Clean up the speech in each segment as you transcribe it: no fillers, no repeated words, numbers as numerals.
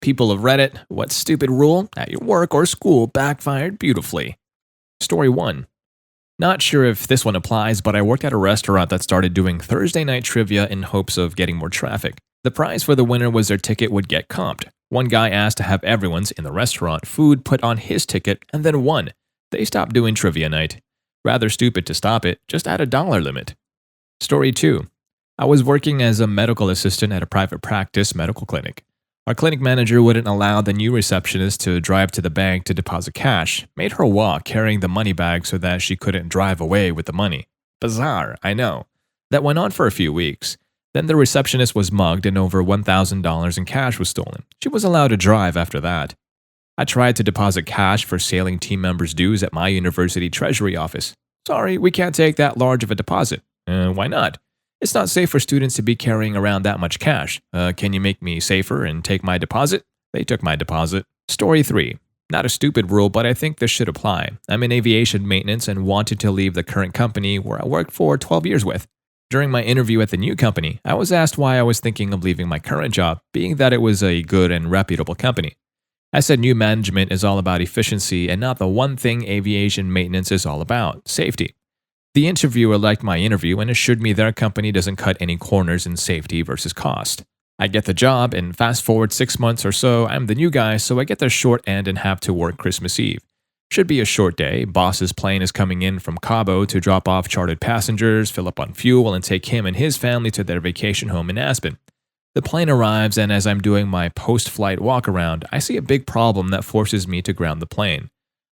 People of Reddit, what stupid rule at your work or school backfired beautifully? Story 1. Not sure if this one applies, but I worked at a restaurant that started doing Thursday night trivia in hopes of getting more traffic. The prize for the winner was their ticket would get comped. One guy asked to have everyone's in the restaurant food put on his ticket and then won. They stopped doing trivia night. Rather stupid to stop it, just add a dollar limit. Story 2. I was working as a medical assistant at a private practice medical clinic. Our clinic manager wouldn't allow the new receptionist to drive to the bank to deposit cash, made her walk carrying the money bag so that she couldn't drive away with the money. Bizarre, I know. That went on for a few weeks. Then the receptionist was mugged and over $1,000 in cash was stolen. She was allowed to drive after that. I tried to deposit cash for sailing team members' dues at my university treasury office. Sorry, we can't take that large of a deposit. Why not? It's not safe for students to be carrying around that much cash. Can you make me safer and take my deposit? They took my deposit. Story 3. Not a stupid rule, but I think this should apply. I'm in aviation maintenance and wanted to leave the current company where I worked for 12 years with. During my interview at the new company, I was asked why I was thinking of leaving my current job, being that it was a good and reputable company. I said new management is all about efficiency and not the one thing aviation maintenance is all about, safety. The interviewer liked my interview and assured me their company doesn't cut any corners in safety versus cost. I get the job, and fast forward 6 months or so, I'm the new guy, so I get the short end and have to work Christmas Eve. Should be a short day. Boss's plane is coming in from Cabo to drop off chartered passengers, fill up on fuel, and take him and his family to their vacation home in Aspen. The plane arrives, and as I'm doing my post-flight walk-around, I see a big problem that forces me to ground the plane.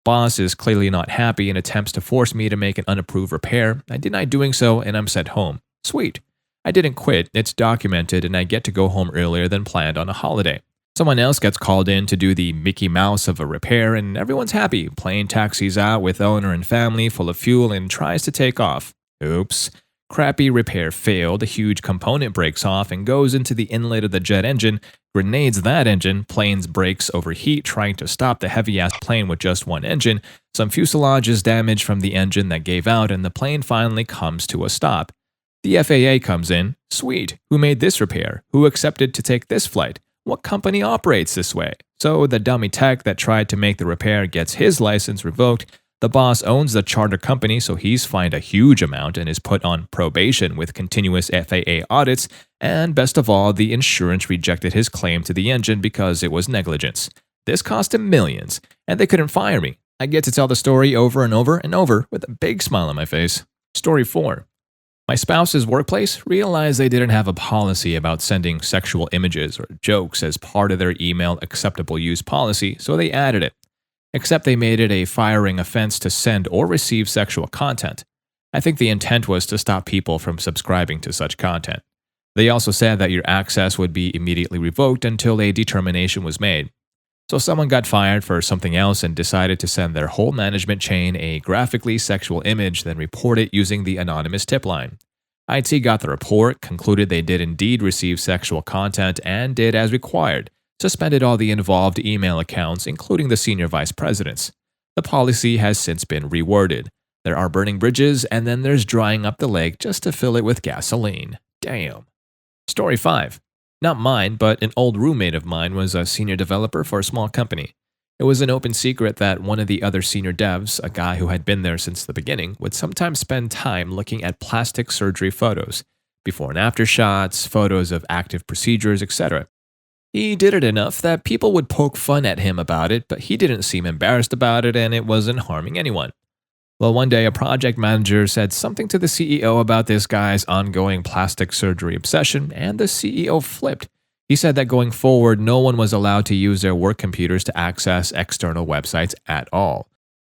Boss is clearly not happy and attempts to force me to make an unapproved repair. I deny doing so, and I'm sent home. Sweet. I didn't quit, it's documented, and I get to go home earlier than planned on a holiday. Someone else gets called in to do the Mickey Mouse of a repair, and everyone's happy. Plane taxis out with owner and family full of fuel and tries to take off. Oops. Crappy repair failed, a huge component breaks off and goes into the inlet of the jet engine, grenades that engine, plane's brakes overheat trying to stop the heavy-ass plane with just one engine, some fuselage is damaged from the engine that gave out, and the plane finally comes to a stop. The FAA comes in. Sweet. Who made this repair? Who accepted to take this flight? What company operates this way? So the dummy tech that tried to make the repair gets his license revoked. The boss owns the charter company, so he's fined a huge amount and is put on probation with continuous FAA audits, and best of all, the insurance rejected his claim to the engine because it was negligence. This cost him millions, and they couldn't fire me. I get to tell the story over and over and over with a big smile on my face. Story 4. My spouse's workplace realized they didn't have a policy about sending sexual images or jokes as part of their email acceptable use policy, so they added it. Except they made it a firing offense to send or receive sexual content. I think the intent was to stop people from subscribing to such content. They also said that your access would be immediately revoked until a determination was made. So someone got fired for something else and decided to send their whole management chain a graphically sexual image, then report it using the anonymous tip line. IT got the report, concluded they did indeed receive sexual content, and did as required. Suspended all the involved email accounts, including the senior vice presidents. The policy has since been reworded. There are burning bridges, and then there's drying up the lake just to fill it with gasoline. Damn. Story 5. Not mine, but an old roommate of mine was a senior developer for a small company. It was an open secret that one of the other senior devs, a guy who had been there since the beginning, would sometimes spend time looking at plastic surgery photos, before and after shots, photos of active procedures, etc. He did it enough that people would poke fun at him about it, but he didn't seem embarrassed about it and it wasn't harming anyone. Well, one day a project manager said something to the CEO about this guy's ongoing plastic surgery obsession, and the CEO flipped. He said that going forward, no one was allowed to use their work computers to access external websites at all.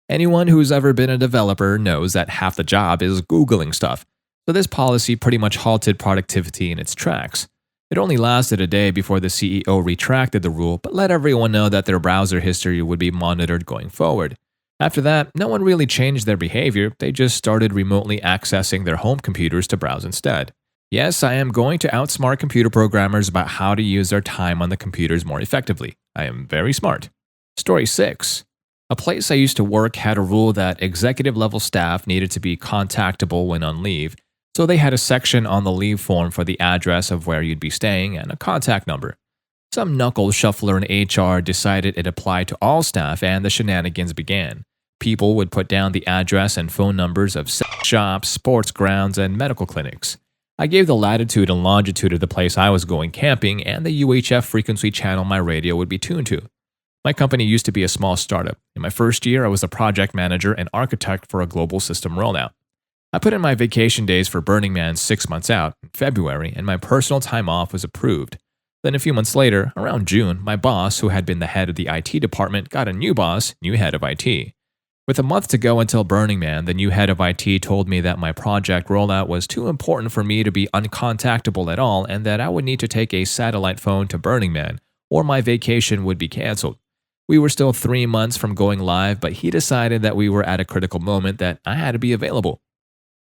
Anyone who's ever been a developer knows that half the job is Googling stuff, so this policy pretty much halted productivity in its tracks. It only lasted a day before the CEO retracted the rule, but let everyone know that their browser history would be monitored going forward. After that, no one really changed their behavior, they just started remotely accessing their home computers to browse instead. Yes, I am going to outsmart computer programmers about how to use their time on the computers more effectively. I am very smart. Story 6. A place I used to work had a rule that executive-level staff needed to be contactable when on leave, so they had a section on the leave form for the address of where you'd be staying and a contact number. Some knuckle shuffler in HR decided it applied to all staff, and the shenanigans began. People would put down the address and phone numbers of sex shops, sports grounds, and medical clinics. I gave the latitude and longitude of the place I was going camping and the UHF frequency channel my radio would be tuned to. My company used to be a small startup. In my first year, I was a project manager and architect for a global system rollout. I put in my vacation days for Burning Man 6 months out, in February, and my personal time off was approved. Then a few months later, around June, my boss, who had been the head of the IT department, got a new boss, new head of IT. With a month to go until Burning Man, the new head of IT told me that my project rollout was too important for me to be uncontactable at all and that I would need to take a satellite phone to Burning Man, or my vacation would be canceled. We were still 3 months from going live, but he decided that we were at a critical moment that I had to be available.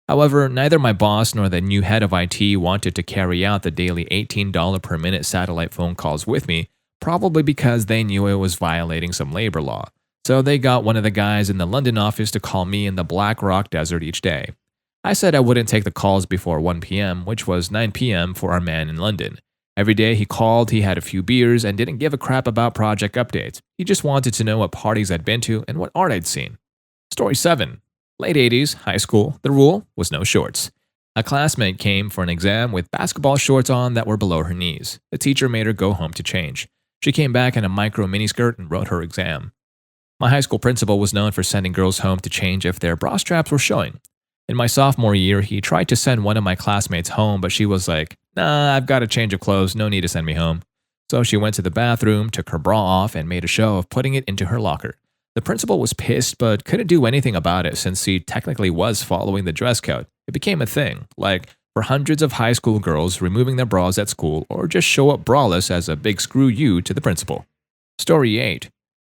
However, neither my boss nor the new head of IT wanted to carry out the daily $18 per minute satellite phone calls with me, probably because they knew it was violating some labor law. So they got one of the guys in the London office to call me in the Black Rock Desert each day. I said I wouldn't take the calls before 1 p.m., which was 9 p.m. for our man in London. Every day he called, he had a few beers, and didn't give a crap about project updates. He just wanted to know what parties I'd been to and what art I'd seen. Story 7. Late 80s, high school, the rule was no shorts. A classmate came for an exam with basketball shorts on that were below her knees. The teacher made her go home to change. She came back in a micro miniskirt and wrote her exam. My high school principal was known for sending girls home to change if their bra straps were showing. In my sophomore year, he tried to send one of my classmates home, but she was like, "Nah, I've got a change of clothes, no need to send me home." So she went to the bathroom, took her bra off, and made a show of putting it into her locker. The principal was pissed, but couldn't do anything about it since he technically was following the dress code. It became a thing, like for hundreds of high school girls removing their bras at school or just show up braless as a big screw you to the principal. Story 8.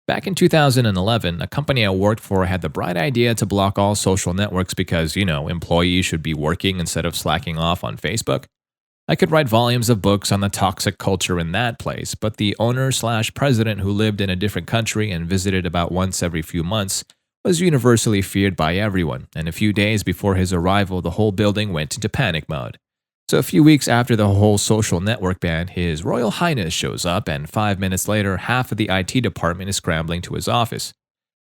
Back in 2011, a company I worked for had the bright idea to block all social networks because, employees should be working instead of slacking off on Facebook. I could write volumes of books on the toxic culture in that place, but the owner/president who lived in a different country and visited about once every few months was universally feared by everyone, and a few days before his arrival, the whole building went into panic mode. So a few weeks after the whole social network ban, His Royal Highness shows up, and 5 minutes later, half of the IT department is scrambling to his office.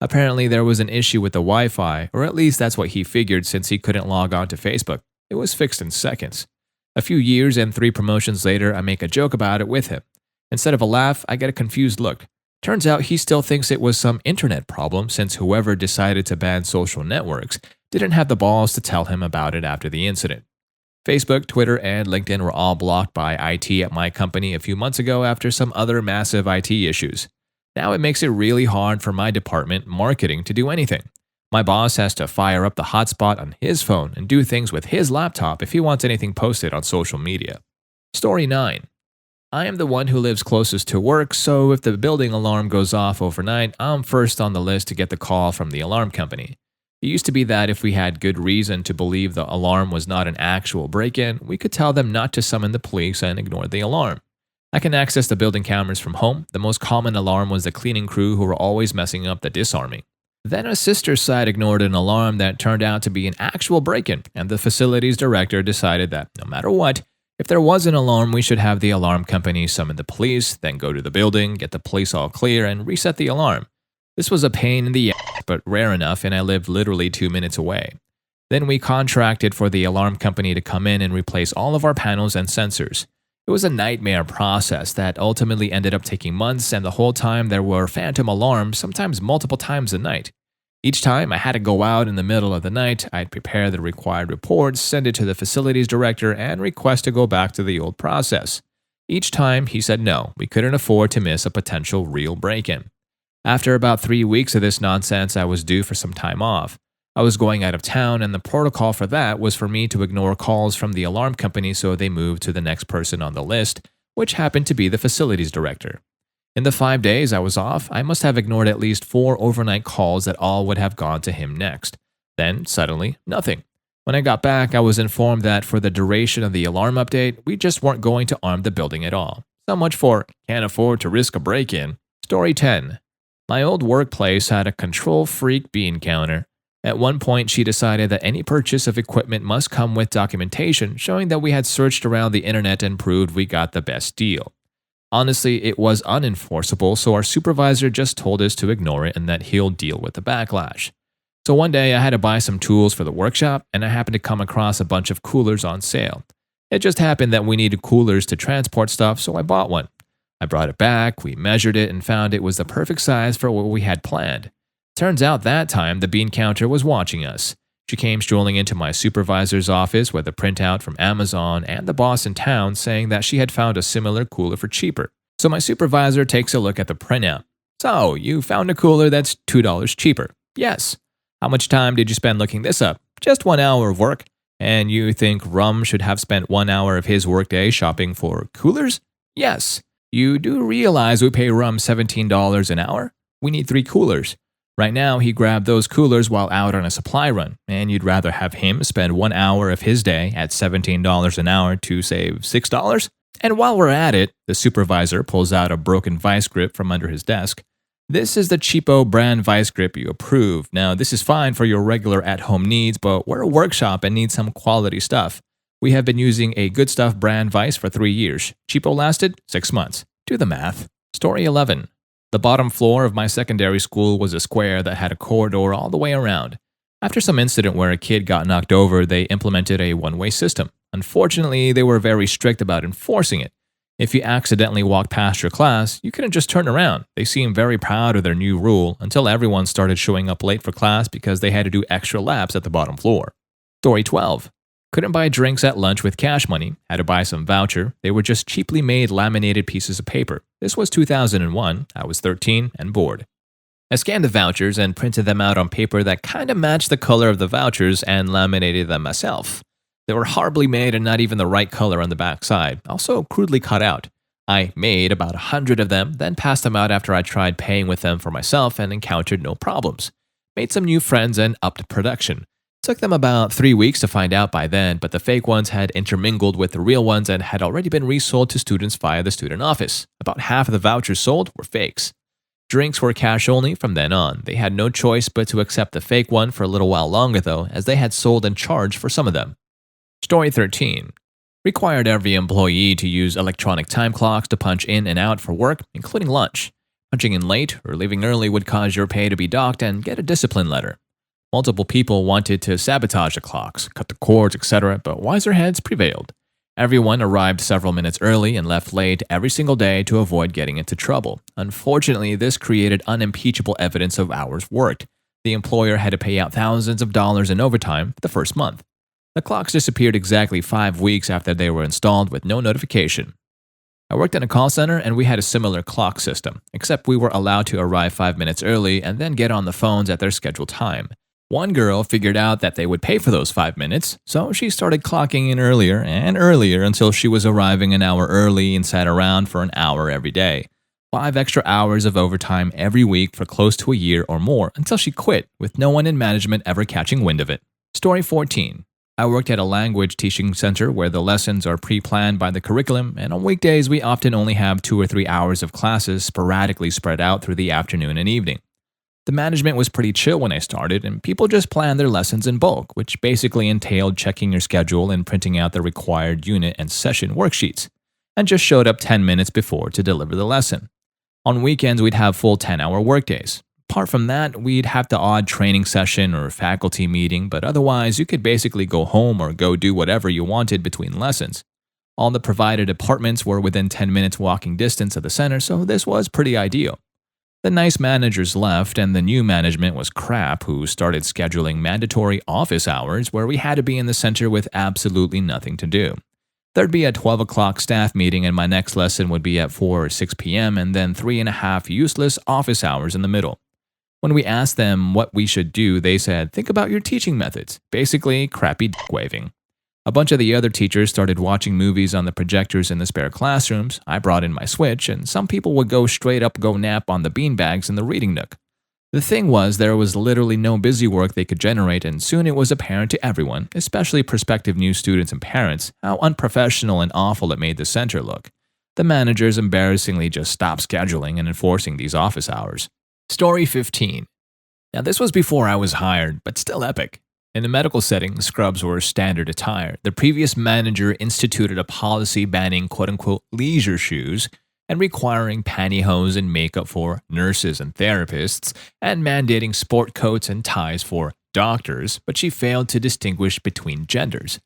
Apparently, there was an issue with the Wi-Fi, or at least that's what he figured since he couldn't log on to Facebook. It was fixed in seconds. A few years and 3 promotions later, I make a joke about it with him. Instead of a laugh, I get a confused look. Turns out he still thinks it was some internet problem since whoever decided to ban social networks didn't have the balls to tell him about it after the incident. Facebook, Twitter, and LinkedIn were all blocked by IT at my company a few months ago after some other massive IT issues. Now it makes it really hard for my department, marketing, to do anything. My boss has to fire up the hotspot on his phone and do things with his laptop if he wants anything posted on social media. Story 9. I am the one who lives closest to work, so if the building alarm goes off overnight, I'm first on the list to get the call from the alarm company. It used to be that if we had good reason to believe the alarm was not an actual break-in, we could tell them not to summon the police and ignore the alarm. I can access the building cameras from home. The most common alarm was the cleaning crew who were always messing up the disarming. Then a sister site ignored an alarm that turned out to be an actual break-in, and the facilities director decided that no matter what, if there was an alarm, we should have the alarm company summon the police, then go to the building, get the police all clear, and reset the alarm. This was a pain in the ass, but rare enough, and I lived literally 2 minutes away. Then we contracted for the alarm company to come in and replace all of our panels and sensors. It was a nightmare process that ultimately ended up taking months, and the whole time there were phantom alarms, sometimes multiple times a night. Each time I had to go out in the middle of the night, I'd prepare the required reports, send it to the facilities director, and request to go back to the old process. Each time he said no, we couldn't afford to miss a potential real break-in. After about 3 weeks of this nonsense, I was due for some time off. I was going out of town, and the protocol for that was for me to ignore calls from the alarm company so they moved to the next person on the list, which happened to be the facilities director. In the 5 days I was off, I must have ignored at least 4 overnight calls that all would have gone to him next. Then, suddenly, nothing. When I got back, I was informed that for the duration of the alarm update, we just weren't going to arm the building at all. So much for can't afford to risk a break-in. Story 10. My old workplace had a control freak bean counter. At one point, she decided that any purchase of equipment must come with documentation showing that we had searched around the internet and proved we got the best deal. Honestly, it was unenforceable, so our supervisor just told us to ignore it and that he'll deal with the backlash. So one day I had to buy some tools for the workshop, and I happened to come across a bunch of coolers on sale. It just happened that we needed coolers to transport stuff, so I bought one. I brought it back, we measured it, and found it was the perfect size for what we had planned. Turns out that time the bean counter was watching us. She came strolling into my supervisor's office with a printout from Amazon and the boss in town saying that she had found a similar cooler for cheaper. So my supervisor takes a look at the printout. So, you found a cooler that's $2 cheaper? Yes. How much time did you spend looking this up? Just 1 hour of work. And you think Rum should have spent 1 hour of his workday shopping for coolers? Yes. You do realize we pay Rum $17 an hour? We need 3 coolers. Right now, he grabbed those coolers while out on a supply run, and you'd rather have him spend 1 hour of his day at $17 an hour to save $6? And while we're at it, the supervisor pulls out a broken vice grip from under his desk. This is the cheapo brand vice grip you approve. Now, this is fine for your regular at-home needs, but we're a workshop and need some quality stuff. We have been using a Good Stuff brand vice for 3 years. Cheapo lasted 6 months. Do the math. Story 11. The bottom floor of my secondary school was a square that had a corridor all the way around. After some incident where a kid got knocked over, they implemented a one-way system. Unfortunately, they were very strict about enforcing it. If you accidentally walked past your class, you couldn't just turn around. They seemed very proud of their new rule until everyone started showing up late for class because they had to do extra laps at the bottom floor. Story 12. Couldn't buy drinks at lunch with cash money, had to buy some voucher. They were just cheaply made laminated pieces of paper. This was 2001, I was 13 and bored. I scanned the vouchers and printed them out on paper that kind of matched the color of the vouchers and laminated them myself. They were horribly made and not even the right color on the back side, also crudely cut out. I made about 100 of them, then passed them out after I tried paying with them for myself and encountered no problems. Made some new friends and upped production. Took them about 3 weeks to find out by then, but the fake ones had intermingled with the real ones and had already been resold to students via the student office. About half of the vouchers sold were fakes. Drinks were cash only from then on. They had no choice but to accept the fake one for a little while longer though, as they had sold and charged for some of them. Story 13. Required every employee to use electronic time clocks to punch in and out for work, including lunch. Punching in late or leaving early would cause your pay to be docked and get a discipline letter. Multiple people wanted to sabotage the clocks, cut the cords, etc., but wiser heads prevailed. Everyone arrived several minutes early and left late every single day to avoid getting into trouble. Unfortunately, this created unimpeachable evidence of hours worked. The employer had to pay out thousands of dollars in overtime the first month. The clocks disappeared exactly 5 weeks after they were installed with no notification. I worked in a call center and we had a similar clock system, except we were allowed to arrive 5 minutes early and then get on the phones at their scheduled time. One girl figured out that they would pay for those 5 minutes, so she started clocking in earlier and earlier until she was arriving an hour early and sat around for an hour every day. 5 extra hours of overtime every week for close to a year or more until she quit, with no one in management ever catching wind of it. Story 14. I worked at a language teaching center where the lessons are pre-planned by the curriculum, and on weekdays we often only have 2 or 3 hours of classes sporadically spread out through the afternoon and evening. The management was pretty chill when I started, and people just planned their lessons in bulk, which basically entailed checking your schedule and printing out the required unit and session worksheets, and just showed up 10 minutes before to deliver the lesson. On weekends, we'd have full 10-hour workdays. Apart from that, we'd have the odd training session or faculty meeting, but otherwise, you could basically go home or go do whatever you wanted between lessons. All the provided apartments were within 10 minutes walking distance of the center, so this was pretty ideal. The nice managers left, and the new management was crap, who started scheduling mandatory office hours where we had to be in the center with absolutely nothing to do. There'd be a 12 o'clock staff meeting, and my next lesson would be at 4 or 6 p.m., and then 3.5 useless office hours in the middle. When we asked them what we should do, they said, think about your teaching methods. Basically, crappy dick waving. A bunch of the other teachers started watching movies on the projectors in the spare classrooms. I brought in my Switch, and some people would go nap on the beanbags in the reading nook. The thing was, there was literally no busy work they could generate, and soon it was apparent to everyone, especially prospective new students and parents, how unprofessional and awful it made the center look. The managers embarrassingly just stopped scheduling and enforcing these office hours. Story 15. Now this was before I was hired, but still epic. In a medical setting, scrubs were standard attire. The previous manager instituted a policy banning quote-unquote leisure shoes, and requiring pantyhose and makeup for nurses and therapists, and mandating sport coats and ties for doctors, but she failed to distinguish between genders.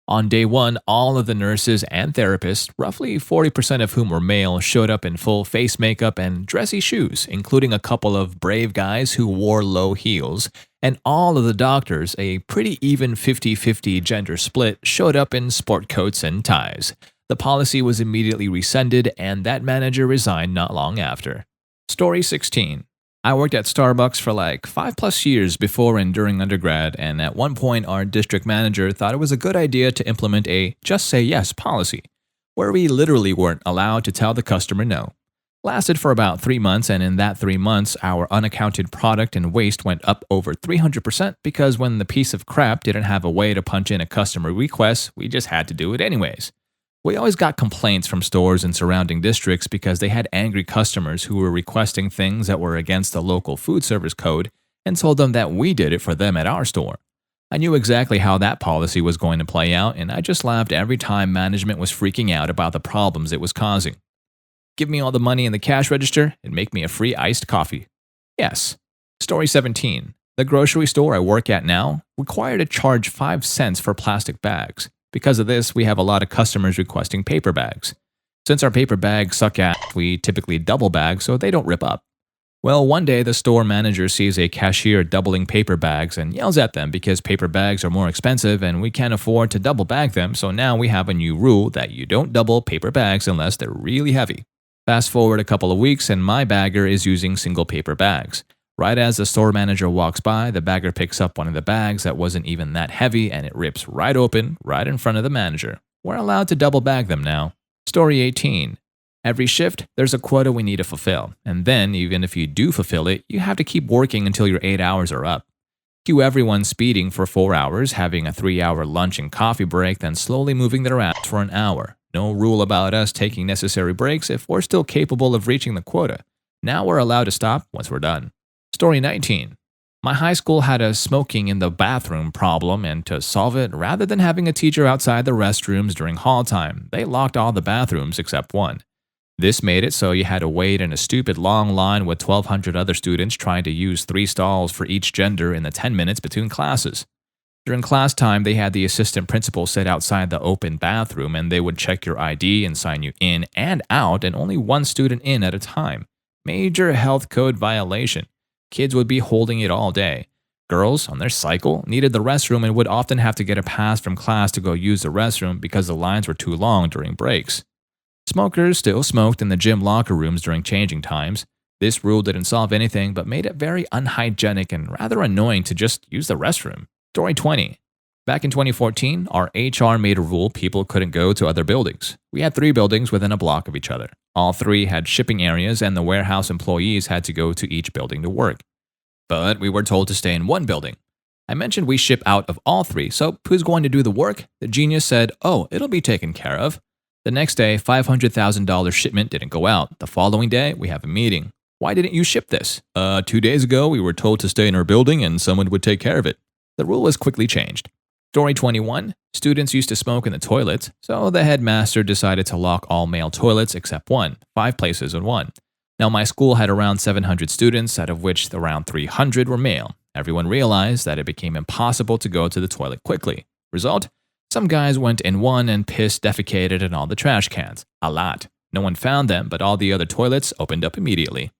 On day one, all of the nurses and therapists, roughly 40% of whom were male, showed up in full face makeup and dressy shoes, including a couple of brave guys who wore low heels. And all of the doctors, a pretty even 50-50 gender split, showed up in sport coats and ties. The policy was immediately rescinded, and that manager resigned not long after. Story 16. I worked at Starbucks for like 5+ years before and during undergrad, and at one point our district manager thought it was a good idea to implement a just say yes policy, where we literally weren't allowed to tell the customer no. Lasted for about 3 months, and in that 3 months, our unaccounted product and waste went up over 300% because when the piece of crap didn't have a way to punch in a customer request, we just had to do it anyways. We always got complaints from stores in surrounding districts because they had angry customers who were requesting things that were against the local food service code and told them that we did it for them at our store. I knew exactly how that policy was going to play out, and I just laughed every time management was freaking out about the problems it was causing. Give me all the money in the cash register and make me a free iced coffee. Yes. Story 17. The grocery store I work at now required to charge 5 cents for plastic bags. Because of this, we have a lot of customers requesting paper bags. Since our paper bags suck ass, we typically double bag so they don't rip up. Well, one day the store manager sees a cashier doubling paper bags and yells at them because paper bags are more expensive and we can't afford to double bag them, so now we have a new rule that you don't double paper bags unless they're really heavy. Fast forward a couple of weeks and my bagger is using single paper bags. Right as the store manager walks by, the bagger picks up one of the bags that wasn't even that heavy and it rips right open, right in front of the manager. We're allowed to double bag them now. Story 18. Every shift, there's a quota we need to fulfill, and then, even if you do fulfill it, you have to keep working until your 8 hours are up. Cue everyone speeding for 4 hours, having a 3-hour lunch and coffee break, then slowly moving their ass for an hour. No rule about us taking necessary breaks if we're still capable of reaching the quota. Now we're allowed to stop once we're done. Story 19. My high school had a smoking in the bathroom problem, and to solve it, rather than having a teacher outside the restrooms during hall time, they locked all the bathrooms except one. This made it so you had to wait in a stupid long line with 1,200 other students trying to use 3 stalls for each gender in the 10 minutes between classes. During class time, they had the assistant principal sit outside the open bathroom and they would check your ID and sign you in and out, and only one student in at a time. Major health code violation. Kids would be holding it all day. Girls, on their cycle, needed the restroom and would often have to get a pass from class to go use the restroom because the lines were too long during breaks. Smokers still smoked in the gym locker rooms during changing times. This rule didn't solve anything but made it very unhygienic and rather annoying to just use the restroom. Story 20. Back in 2014, our HR made a rule people couldn't go to other buildings. We had 3 buildings within a block of each other. All 3 had shipping areas and the warehouse employees had to go to each building to work. But we were told to stay in one building. I mentioned we ship out of all 3, so who's going to do the work? The genius said, oh, it'll be taken care of. The next day, $500,000 shipment didn't go out. The following day, we have a meeting. Why didn't you ship this? 2 days ago, we were told to stay in our building and someone would take care of it. The rule was quickly changed. Story 21. Students used to smoke in the toilets, so the headmaster decided to lock all male toilets except one, 5 places in one. Now, my school had around 700 students, out of which around 300 were male. Everyone realized that it became impossible to go to the toilet quickly. Result? Some guys went in one and pissed, defecated in all the trash cans. A lot. No one found them, but all the other toilets opened up immediately.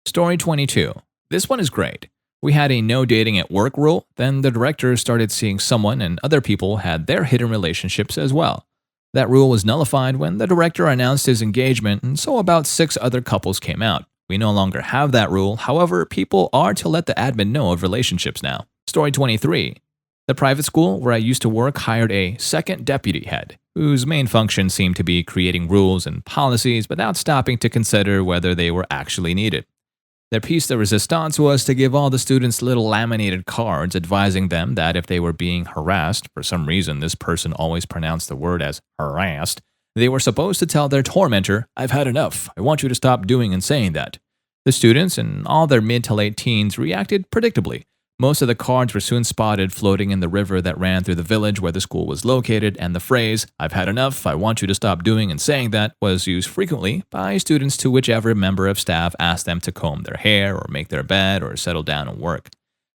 Story 22. This one is great. We had a no dating at work rule, then the director started seeing someone and other people had their hidden relationships as well. That rule was nullified when the director announced his engagement, and so about 6 other couples came out. We no longer have that rule, however, people are to let the admin know of relationships now. Story 23. The private school where I used to work hired a second deputy head, whose main function seemed to be creating rules and policies without stopping to consider whether they were actually needed. Their piece de resistance was to give all the students little laminated cards advising them that if they were being harassed, for some reason this person always pronounced the word as harassed, they were supposed to tell their tormentor, I've had enough, I want you to stop doing and saying that. The students and all their mid to late teens reacted predictably. Most of the cards were soon spotted floating in the river that ran through the village where the school was located, and the phrase, "I've had enough, I want you to stop doing and saying that," was used frequently by students to whichever member of staff asked them to comb their hair or make their bed or settle down and work.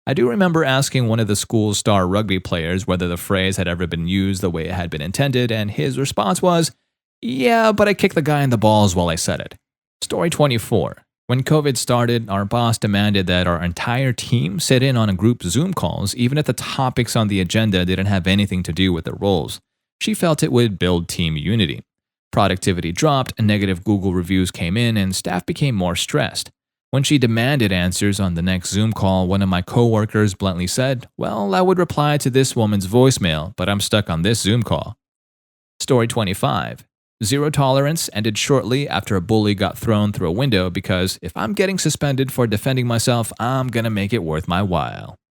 I do remember asking one of the school's star rugby players whether the phrase had ever been used the way it had been intended, and his response was, "Yeah, but I kicked the guy in the balls while I said it." Story 24. When COVID started, our boss demanded that our entire team sit in on a group Zoom calls, even if the topics on the agenda didn't have anything to do with their roles. She felt it would build team unity. Productivity dropped, and negative Google reviews came in, and staff became more stressed. When she demanded answers on the next Zoom call, one of my coworkers bluntly said, "Well, I would reply to this woman's voicemail, but I'm stuck on this Zoom call." Story 25. Zero tolerance ended shortly after a bully got thrown through a window because if I'm getting suspended for defending myself, I'm gonna make it worth my while.